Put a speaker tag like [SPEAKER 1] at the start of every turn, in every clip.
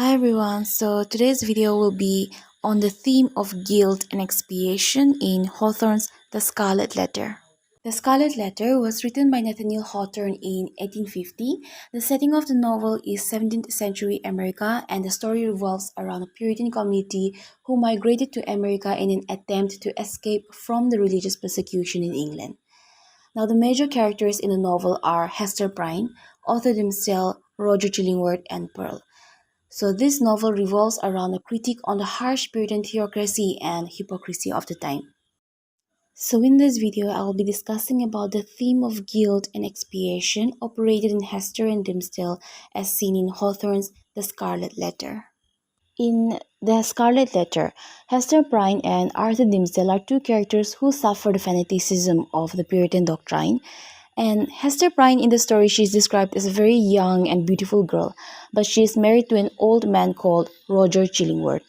[SPEAKER 1] Hi everyone, so today's video will be on the theme of guilt and expiation in Hawthorne's The Scarlet Letter. The Scarlet Letter was written by Nathaniel Hawthorne in 1850. The setting of the novel is 17th century America, and the story revolves around a Puritan community who migrated to America in an attempt to escape from the religious persecution in England. Now, the major characters in the novel are Hester Prynne, Arthur Dimmesdale, Roger Chillingworth, and Pearl. So this novel revolves around a critique on the harsh Puritan theocracy and hypocrisy of the time. So in this video, I will be discussing about the theme of guilt and expiation operated in Hester and Dimmesdale as seen in Hawthorne's The Scarlet Letter. In The Scarlet Letter, Hester Prynne and Arthur Dimmesdale are two characters who suffer the fanaticism of the Puritan doctrine. And Hester Prynne in the story, she is described as a very young and beautiful girl, but she is married to an old man called Roger Chillingworth.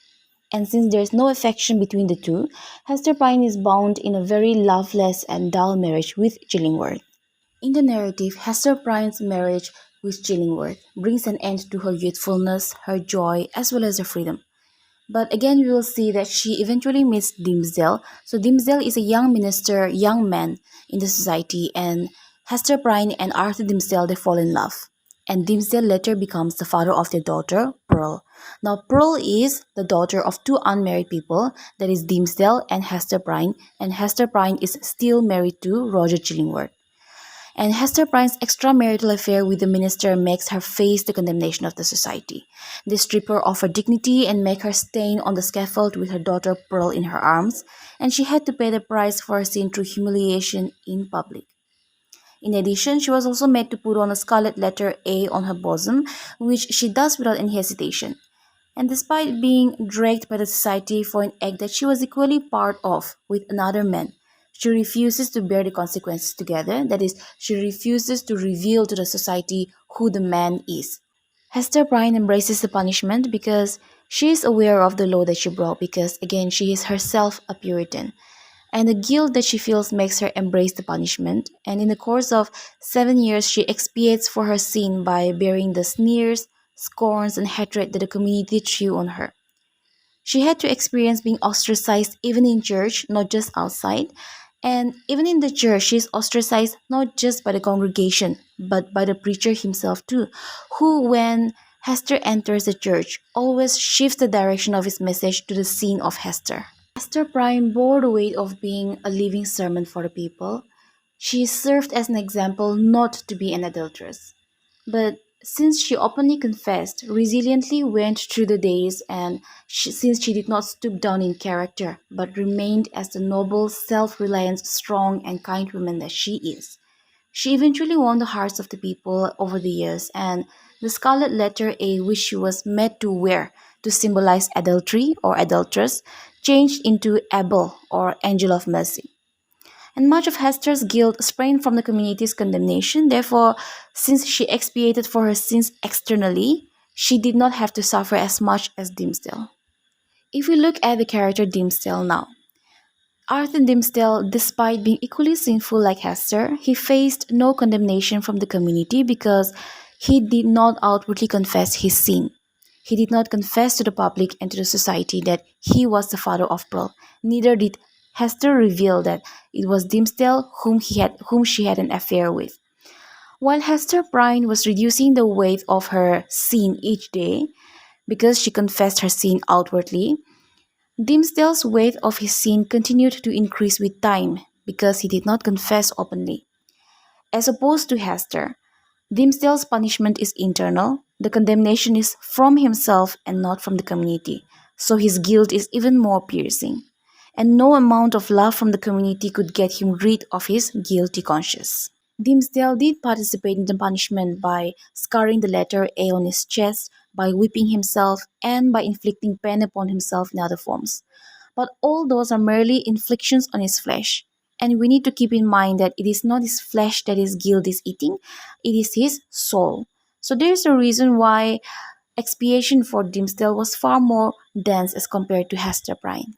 [SPEAKER 1] And since there is no affection between the two, Hester Prynne is bound in a very loveless and dull marriage with Chillingworth. In the narrative, Hester Prynne's marriage with Chillingworth brings an end to her youthfulness, her joy, as well as her freedom. But again, we will see that she eventually meets Dimmesdale. So Dimmesdale is a young minister, young man in the society, and Hester Prynne and Arthur Dimmesdale, they fall in love. And Dimmesdale later becomes the father of their daughter, Pearl. Now, Pearl is the daughter of two unmarried people, that is Dimmesdale and Hester Prynne, and Hester Prynne is still married to Roger Chillingworth. And Hester Prynne's extramarital affair with the minister makes her face the condemnation of the society. They strip her of her dignity and make her stand on the scaffold with her daughter Pearl in her arms, and she had to pay the price for her sin through humiliation in public. In addition, she was also made to put on a scarlet letter A on her bosom, which she does without any hesitation. And despite being dragged by the society for an act that she was equally part of with another man, she refuses to bear the consequences together. That is, she refuses to reveal to the society who the man is. Hester Prynne embraces the punishment because she is aware of the law that she broke, because again, she is herself a Puritan. And the guilt that she feels makes her embrace the punishment. And in the course of 7 years, she expiates for her sin by bearing the sneers, scorns, and hatred that the community threw on her. She had to experience being ostracized even in church, not just outside. And even in the church, she is ostracized not just by the congregation, but by the preacher himself too, who, when Hester enters the church, always shifts the direction of his message to the scene of Hester. Hester Prynne bore the weight of being a living sermon for the people. She served as an example not to be an adulteress. But since she openly confessed, resiliently went through the days, and since she did not stoop down in character, but remained as the noble, self-reliant, strong, and kind woman that she is, she eventually won the hearts of the people over the years, and the scarlet letter A, which she was made to wear to symbolize adultery or adulteress, changed into Abel or angel of mercy. And much of Hester's guilt sprang from the community's condemnation. Therefore, since she expiated for her sins externally, she did not have to suffer as much as Dimmesdale. If we look at the character Dimmesdale now, Arthur Dimmesdale, despite being equally sinful like Hester, he faced no condemnation from the community because he did not outwardly confess his sin. He did not confess to the public and to the society that he was the father of Pearl. Neither did Hester reveal that it was Dimmesdale whom she had an affair with. While Hester Prynne was reducing the weight of her sin each day because she confessed her sin outwardly, Dimmesdale's weight of his sin continued to increase with time because he did not confess openly. As opposed to Hester, Dimmesdale's punishment is internal, the condemnation is from himself and not from the community, so his guilt is even more piercing. And no amount of love from the community could get him rid of his guilty conscience. Dimmesdale did participate in the punishment by scarring the letter A on his chest, by whipping himself, and by inflicting pain upon himself in other forms. But all those are merely inflictions on his flesh. And we need to keep in mind that it is not his flesh that his guilt is eating, it is his soul. So there is a reason why expiation for Dimmesdale was far more dense as compared to Hester Prynne.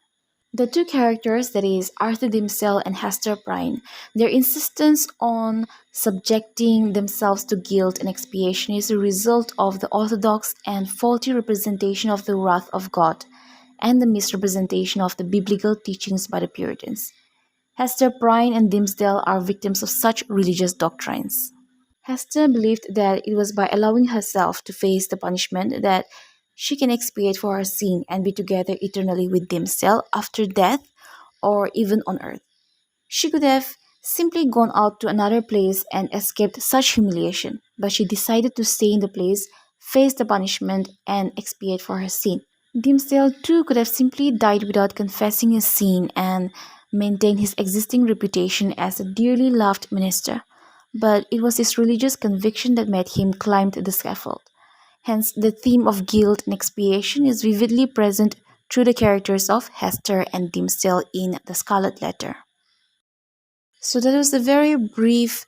[SPEAKER 1] The two characters, that is, Arthur Dimmesdale and Hester Prynne, their insistence on subjecting themselves to guilt and expiation is a result of the orthodox and faulty representation of the wrath of God and the misrepresentation of the biblical teachings by the Puritans. Hester Prynne and Dimmesdale are victims of such religious doctrines. Hester believed that it was by allowing herself to face the punishment that she can expiate for her sin and be together eternally with Dimmesdale after death or even on earth. She could have simply gone out to another place and escaped such humiliation, but she decided to stay in the place, face the punishment, and expiate for her sin. Dimmesdale too could have simply died without confessing his sin and maintained his existing reputation as a dearly loved minister, but it was his religious conviction that made him climb the scaffold. Hence, the theme of guilt and expiation is vividly present through the characters of Hester and Dimmesdale in The Scarlet Letter. So that was a very brief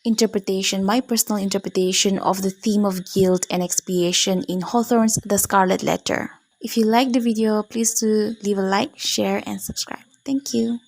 [SPEAKER 1] interpretation, my personal interpretation of the theme of guilt and expiation in Hawthorne's The Scarlet Letter. If you liked the video, please do leave a like, share, and subscribe. Thank you.